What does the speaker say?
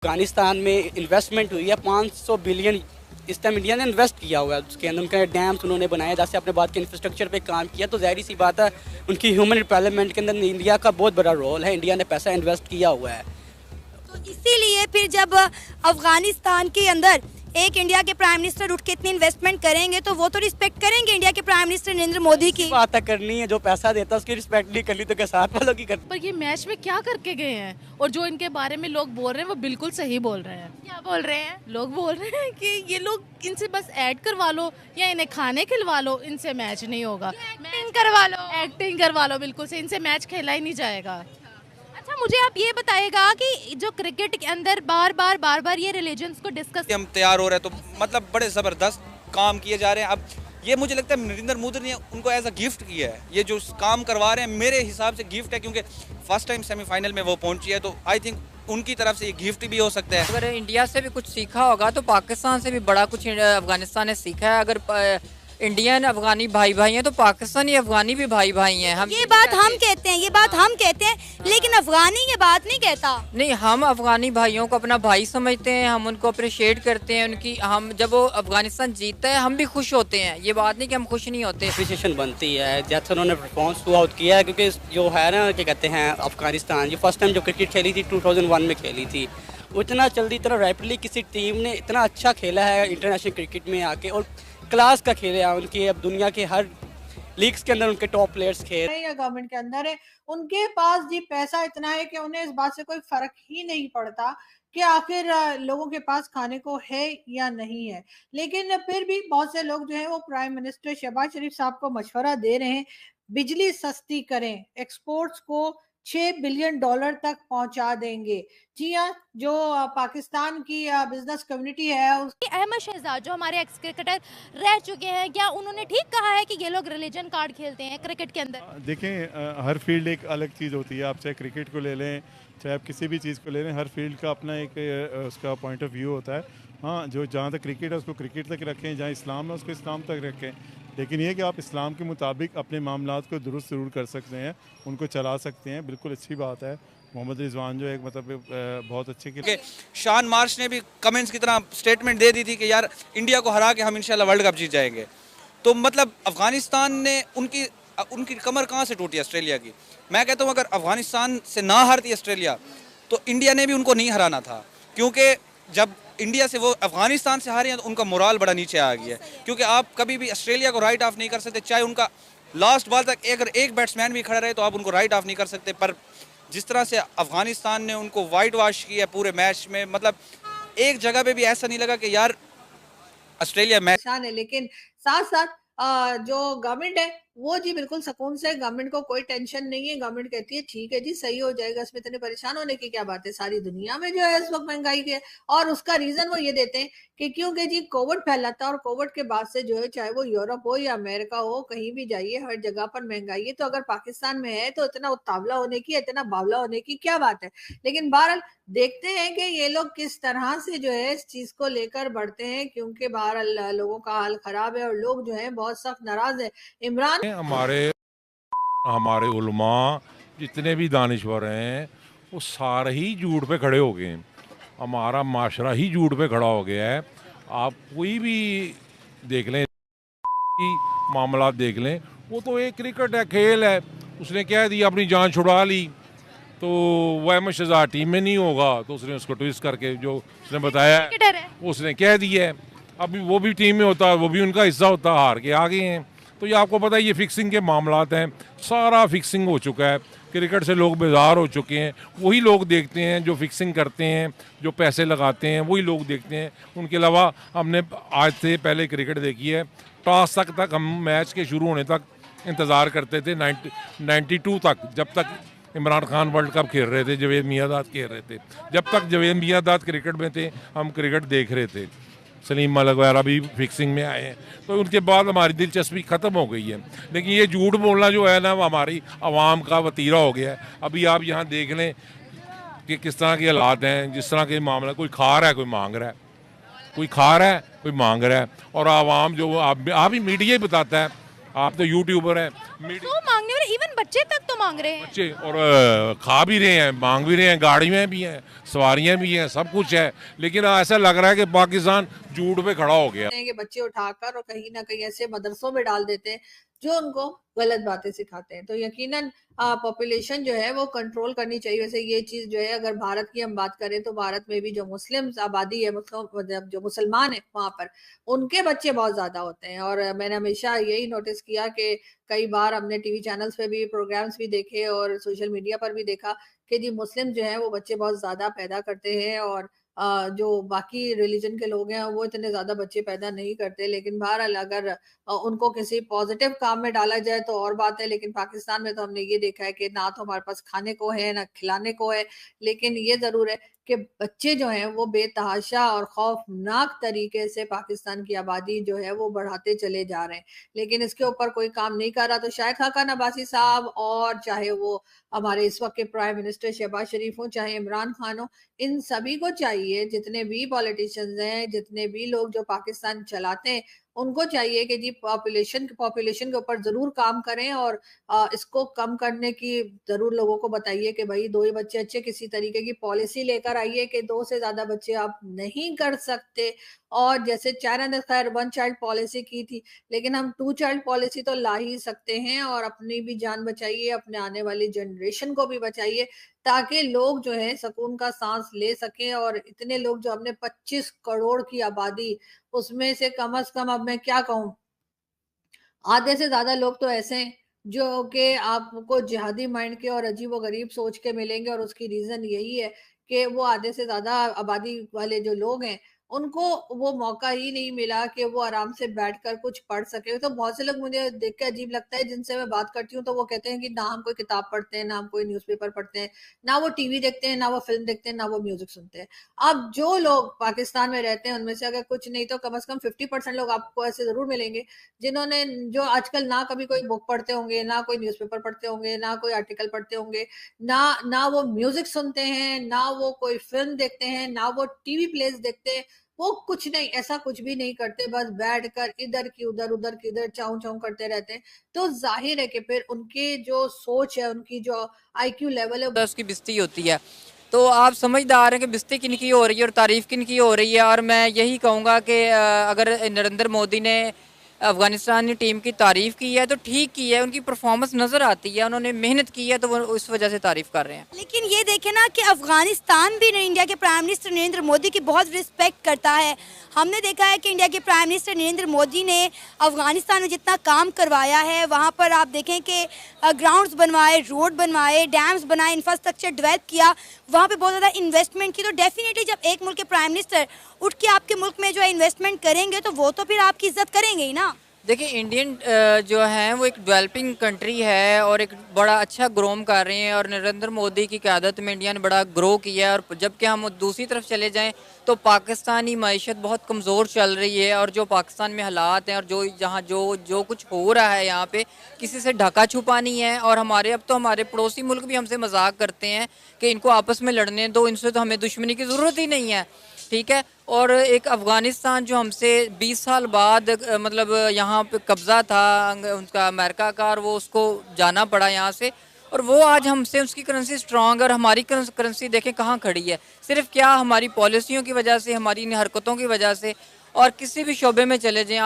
अफगानिस्तान में इन्वेस्टमेंट हुई है 500 बिलियन इस टाइम इंडिया ने इन्वेस्ट किया हुआ है। उसके अंदर उनके डैम्स उन्होंने बनाए, जैसे अपने बात के इंफ्रास्ट्रक्चर पे काम किया, तो ज़ाहिर सी बात है उनकी ह्यूमन डेवलपमेंट के अंदर इंडिया का बहुत बड़ा रोल है। इंडिया ने पैसा इन्वेस्ट किया हुआ है। तो इसीलिए फिर जब अफगानिस्तान के अंदर एक इंडिया के प्राइम मिनिस्टर उठ के इतनी इन्वेस्टमेंट करेंगे तो वो तो रिस्पेक्ट करेंगे इंडिया के प्राइम मिनिस्टर नरेंद्र मोदी की। बात करनी है, जो पैसा देता है उसकी रिस्पेक्ट नहीं करनी तो क्या साथ वालों की करनी। पर ये मैच में क्या करके गए हैं, और जो इनके बारे में लोग बोल रहे हैं वो बिल्कुल सही बोल रहे हैं। क्या बोल रहे हैं? लोग बोल रहे हैं कि ये लोग इनसे बस ऐड करवा लो या इन्हें खाने खिलवा लो, इनसे मैच नहीं होगा। एक्टिंग करवा लो, बिल्कुल से इनसे मैच खेला ही नहीं जाएगा। अच्छा, मुझे आप ये बताइएगा कि जो क्रिकेट के अंदर बार बार ये रिलीजन्स को डिस्कस हम तैयार हो रहे हैं, तो मतलब बड़े ज़बरदस्त काम किए जा रहे हैं। अब ये मुझे लगता है नरेंद्र मोदी ने उनको एज अ गिफ्ट किया है। ये जो काम करवा रहे हैं मेरे हिसाब से गिफ्ट है, क्योंकि फर्स्ट टाइम सेमीफाइनल में वो पहुंची है, तो आई थिंक उनकी तरफ से ये गिफ्ट भी हो सकता है। अगर इंडिया से भी कुछ सीखा होगा तो पाकिस्तान से भी बड़ा कुछ अफगानिस्तान ने सीखा है। अगर इंडियन अफगानी भाई भाई हैं तो पाकिस्तानी अफगानी भी भाई भाई हैं। हम ये बात हम कहते हैं, ये बात हम कहते हैं, लेकिन अफगानी ये बात नहीं कहता। नहीं, हम अफगानी भाइयों को अपना भाई समझते हैं, हम उनको अप्रिशिएट करते हैं उनकी। हम जब वो अफगानिस्तान जीतता है हम भी खुश होते हैं, ये बात नहीं कि हम खुश नहीं होते। अप्रिसिएशन बनती है जैसे उन्होंने परफॉर्मेंस थ्रू आउट किया है, क्योंकि जो है ना क्या कहते हैं अफगानिस्तान ये फर्स्ट टाइम जो क्रिकेट खेली थी 2001 में खेली थी, उतना जल्दी इतना रैपिडली किसी टीम ने इतना अच्छा खेला है इंटरनेशनल क्रिकेट में आके, और क्लास का खेले हैं उनकी। अब दुनिया के हर लीग्स के अंदर उनके टॉप प्लेयर्स खेल या गवर्नमेंट के अंदर है, उनके पास जी पैसा इतना है कि उन्हें इस बात से कोई फर्क ही नहीं पड़ता कि आखिर लोगों के पास खाने को है या नहीं है। लेकिन फिर भी बहुत से लोग जो है वो प्राइम मिनिस्टर शहबाज शरीफ साहब को मशवरा दे रहे हैं, बिजली सस्ती करें, एक्सपोर्ट्स को $6 बिलियन तक पहुंचा देंगे। जी हाँ, जो पाकिस्तान की बिजनेस कम्युनिटी है अहमद शहजाद जो हमारे एक्स क्रिकेटर रह चुके हैं, क्या उन्होंने ठीक कहा है कि ये लोग रिलीजन कार्ड खेलते हैं क्रिकेट के अंदर? देखें, हर फील्ड एक अलग चीज़ होती है। आप चाहे क्रिकेट को ले लें, चाहे आप किसी भी चीज़ को ले लें, हर फील्ड का अपना एक उसका पॉइंट ऑफ व्यू होता है। हाँ, जो जहाँ तक क्रिकेट है उसको क्रिकेट तक रखें, जहाँ इस्लाम है उसको इस्लाम तक रखें, लेकिन ये कि आप इस्लाम के मुताबिक अपने मामलात को दुरुस्त ज़रूर कर सकते हैं, उनको चला सकते हैं, बिल्कुल अच्छी बात है। मोहम्मद रिजवान जो एक मतलब बहुत अच्छे के शान मार्श ने भी कमेंट्स की तरह स्टेटमेंट दे दी थी कि यार इंडिया को हरा के हम इंशाल्लाह वर्ल्ड कप जीत जाएंगे। तो मतलब अफगानिस्तान ने उनकी कमर कहाँ से टूटी ऑस्ट्रेलिया की। मैं कहता हूँ अगर अफगानिस्तान से ना हारती ऑस्ट्रेलिया तो इंडिया ने भी उनको नहीं हराना था, क्योंकि जब इंडिया से वो अफगानिस्तान से हारे हैं तो उनका मोराल बड़ा नीचे आ गया है। क्योंकि आप कभी भी ऑस्ट्रेलिया को राइट ऑफ नहीं कर सकते, चाहे उनका लास्ट बॉल तक अगर एक बैट्समैन भी खड़ा रहे तो आप उनको राइट ऑफ नहीं कर सकते। पर जिस तरह से अफगानिस्तान ने उनको वाइट वॉश किया पूरे मैच में, मतलब एक जगह पे भी ऐसा नहीं लगा कि यार ऑस्ट्रेलिया मैच है। लेकिन साथ साथ जो गवर्नमेंट है वो जी बिल्कुल सुकून से, गवर्नमेंट को कोई टेंशन नहीं है। गवर्नमेंट कहती है ठीक है जी सही हो जाएगा, इसमें इतने परेशान होने की क्या बात है। सारी दुनिया में जो है इस वक्त महंगाई के, और उसका रीजन वो ये देते हैं कि क्योंकि जी कोविड फैला था, और कोविड के बाद से जो है चाहे वो यूरोप हो या अमेरिका हो, कहीं भी जाइए हर जगह पर महंगाई है। तो अगर पाकिस्तान में है तो इतना उतावला होने की, इतना बावला होने की क्या बात है। लेकिन बहरहाल देखते हैं कि ये लोग किस तरह से जो है इस चीज को लेकर बढ़ते हैं, क्योंकि बहरहाल लोगों का हाल खराब है और लोग जो है बहुत सख्त नाराज है। इमरान हमारे उलमा जितने भी दानिश्वर हैं वो सारे ही झूठ पे खड़े हो गए हैं। हमारा माशरा ही झूठ पे खड़ा हो गया है। आप कोई भी देख लें, मामला देख लें, वो तो एक क्रिकेट है, खेल है। उसने कह दिया अपनी जान छुड़ा ली तो वह अहमद शहजाद टीम में नहीं होगा, तो उसने उसको ट्विस्ट करके जो उसने बताया उसने कह दिया है। अभी वो भी टीम में होता, वो भी उनका हिस्सा होता, हार के आ गए हैं। तो ये आपको पता है ये फिक्सिंग के मामलात हैं, सारा फिक्सिंग हो चुका है। क्रिकेट से लोग बेजार हो चुके हैं। वही लोग देखते हैं जो फिक्सिंग करते हैं, जो पैसे लगाते हैं, वही लोग देखते हैं। उनके अलावा हमने आज से पहले क्रिकेट देखी है, टॉस तक हम मैच के शुरू होने तक इंतज़ार करते थे 92 तक, जब तक इमरान खान वर्ल्ड कप खेल रहे थे, जावेद मियांदाद खेल रहे थे। जब तक जावेद मियांदाद क्रिकेट में थे हम क्रिकेट देख रहे थे। सलीम मलिक वगैरह भी फिक्सिंग में आए हैं, तो उनके बाद हमारी दिलचस्पी ख़त्म हो गई है। लेकिन ये झूठ बोलना जो है ना वो हमारी आवाम का वतीरा हो गया है। अभी आप यहाँ देख लें कि किस तरह के हालात हैं, जिस तरह के मामला, कोई खा रहा है कोई मांग रहा है, कोई खा रहा है कोई मांग रहा है। और आवाम जो आप ही मीडिया ही बताता है, आप तो यूट्यूबर हैं, तो मांगने वाले, इवन बच्चे तक तो मांग रहे हैं। बच्चे और खा भी रहे हैं, मांग भी रहे हैं, गाड़ी में भी हैं, सवारियां भी हैं, सब कुछ है। लेकिन ऐसा लग रहा है कि पाकिस्तान झूठ पे खड़ा हो गया कि बच्चे उठाकर और कहीं ना कहीं ऐसे मदरसों में डाल देते हैं जो उनको गलत बातें सिखाते हैं। तो यकीनन पॉपुलेशन जो है वो कंट्रोल करनी चाहिए। वैसे ये चीज जो है, अगर भारत की हम बात करें तो भारत में भी जो मुस्लिम आबादी है, जो मुसलमान है वहां पर, उनके बच्चे बहुत ज्यादा होते हैं। और मैंने हमेशा यही नोटिस किया कि कई बार हमने टीवी चैनल्स पे भी प्रोग्राम्स भी देखे और सोशल मीडिया पर भी देखा कि जी मुस्लिम जो है वो बच्चे बहुत ज्यादा पैदा करते हैं और जो बाकी रिलीजन के लोग हैं वो इतने ज्यादा बच्चे पैदा नहीं करते। लेकिन बहरहाल अगर उनको किसी पॉजिटिव काम में डाला जाए तो और बात है। लेकिन पाकिस्तान में तो हमने ये देखा है कि ना तो हमारे पास खाने को है ना खिलाने को है। लेकिन ये जरूर है कि बच्चे जो हैं वो बेतहाशा और खौफनाक तरीके से पाकिस्तान की आबादी जो है वो बढ़ाते चले जा रहे हैं। लेकिन इसके ऊपर कोई काम नहीं कर रहा। तो शायद खाकान अब्बासी साहब और चाहे वो हमारे इस वक्त के प्राइम मिनिस्टर शहबाज शरीफ हो, चाहे इमरान खान हो, इन सभी को चाहिए, जितने भी पॉलिटिशियंस हैं, जितने भी लोग जो पाकिस्तान चलाते हैं, उनको चाहिए कि जी पॉपुलेशन के ऊपर जरूर काम करें और इसको कम करने की जरूर लोगों को बताइए कि भाई 2 ही बच्चे अच्छे, किसी तरीके की पॉलिसी लेकर आइए कि 2 से ज्यादा बच्चे आप नहीं कर सकते। और जैसे चाइना ने खैर 1 चाइल्ड पॉलिसी की थी, लेकिन हम 2 चाइल्ड पॉलिसी तो ला ही सकते हैं। और अपनी भी जान बचाइए, अपने आने वाली जनरेशन को भी बचाइए, ताकि लोग जो है सुकून का सांस ले सकें। और इतने लोग जो हमने 25 करोड़ की आबादी, उसमें से कम अब मैं क्या कहूं, आधे से ज्यादा लोग तो ऐसे हैं जो कि आपको जिहादी माइंड के और अजीब व गरीब सोच के मिलेंगे। और उसकी रीजन यही है कि वो आधे से ज्यादा आबादी वाले जो लोग हैं उनको वो मौका ही नहीं मिला कि वो आराम से बैठकर कुछ पढ़ सके। तो बहुत से लोग मुझे देख के अजीब लगता है, जिनसे मैं बात करती हूँ तो वो कहते हैं कि ना हम कोई किताब पढ़ते हैं, ना हम कोई न्यूज़पेपर पढ़ते हैं, ना वो टीवी देखते हैं, ना वो फिल्म देखते हैं, ना वो म्यूजिक सुनते हैं। अब जो लोग पाकिस्तान में रहते हैं उनमें से अगर कुछ नहीं तो कम से कम 50% लोग आपको ऐसे जरूर मिलेंगे जिन्होंने, जो आजकल ना कभी कोई बुक पढ़ते होंगे, ना कोई न्यूज़पेपर पढ़ते होंगे, ना कोई आर्टिकल पढ़ते होंगे, ना वो म्यूजिक सुनते हैं, ना वो कोई फिल्म देखते हैं, ना वो टीवी प्लेस देखते हैं। वो कुछ नहीं, ऐसा कुछ भी नहीं करते, बस बैठकर इधर की उधर, उधर की इधर चाऊ चाऊ करते रहते हैं। तो जाहिर है कि फिर उनकी जो सोच है, उनकी जो आईक्यू लेवल है, उसकी बिस्ती होती है। तो आप समझदार हैं कि बिस्ती किनकी हो रही है और तारीफ किनकी हो रही है। और मैं यही कहूँगा कि अगर नरेंद्र मोदी ने अफगानिस्तान टीम की तारीफ की है तो ठीक की है, उनकी परफॉर्मेंस नज़र आती है, उन्होंने मेहनत की है, तो वो उस वजह से तारीफ कर रहे हैं। लेकिन ये देखें ना कि अफगानिस्तान भी इंडिया के प्राइम मिनिस्टर नरेंद्र मोदी की बहुत रिस्पेक्ट करता है। हमने देखा है कि इंडिया के प्राइम मिनिस्टर नरेंद्र मोदी ने अफगानिस्तान में जितना काम करवाया है, वहाँ पर आप देखें कि ग्राउंड्स बनवाए, रोड बनवाए, डैम्स बनाए, इंफ्रास्ट्रक्चर डेवलप किया, वहाँ पे बहुत ज़्यादा इन्वेस्टमेंट की। तो डेफिनेटली जब एक मुल्क के प्राइम मिनिस्टर उठ के आपके मुल्क में जो है इन्वेस्टमेंट करेंगे तो वो तो फिर आपकी इज्जत करेंगे ही ना। देखिए इंडियन जो है वो एक डेवलपिंग कंट्री है और एक बड़ा अच्छा ग्रोम कर रहे हैं। और नरेंद्र मोदी की क़यादत में इंडिया ने बड़ा ग्रो किया है। और जबकि हम दूसरी तरफ चले जाएं तो पाकिस्तानी मईशत बहुत कमज़ोर चल रही है। और जो पाकिस्तान में हालात हैं और जो जहाँ जो कुछ हो रहा है, यहाँ पे किसी से ढका छुपा नहीं है। और अब तो हमारे पड़ोसी मुल्क भी हमसे मजाक करते हैं कि इनको आपस में लड़ने दो, इनसे तो हमें दुश्मनी की ज़रूरत ही नहीं है, ठीक है। और एक अफ़गानिस्तान जो हमसे 20 साल बाद मतलब यहाँ पे कब्ज़ा था उनका अमेरिका का, और वो उसको जाना पड़ा यहाँ से, और वो आज हमसे उसकी करेंसी स्ट्रांग है और हमारी करेंसी देखें कहाँ खड़ी है। सिर्फ क्या हमारी पॉलिसियों की वजह से, हमारी इन हरकतों की वजह से। और किसी भी शोबे में चले जाएं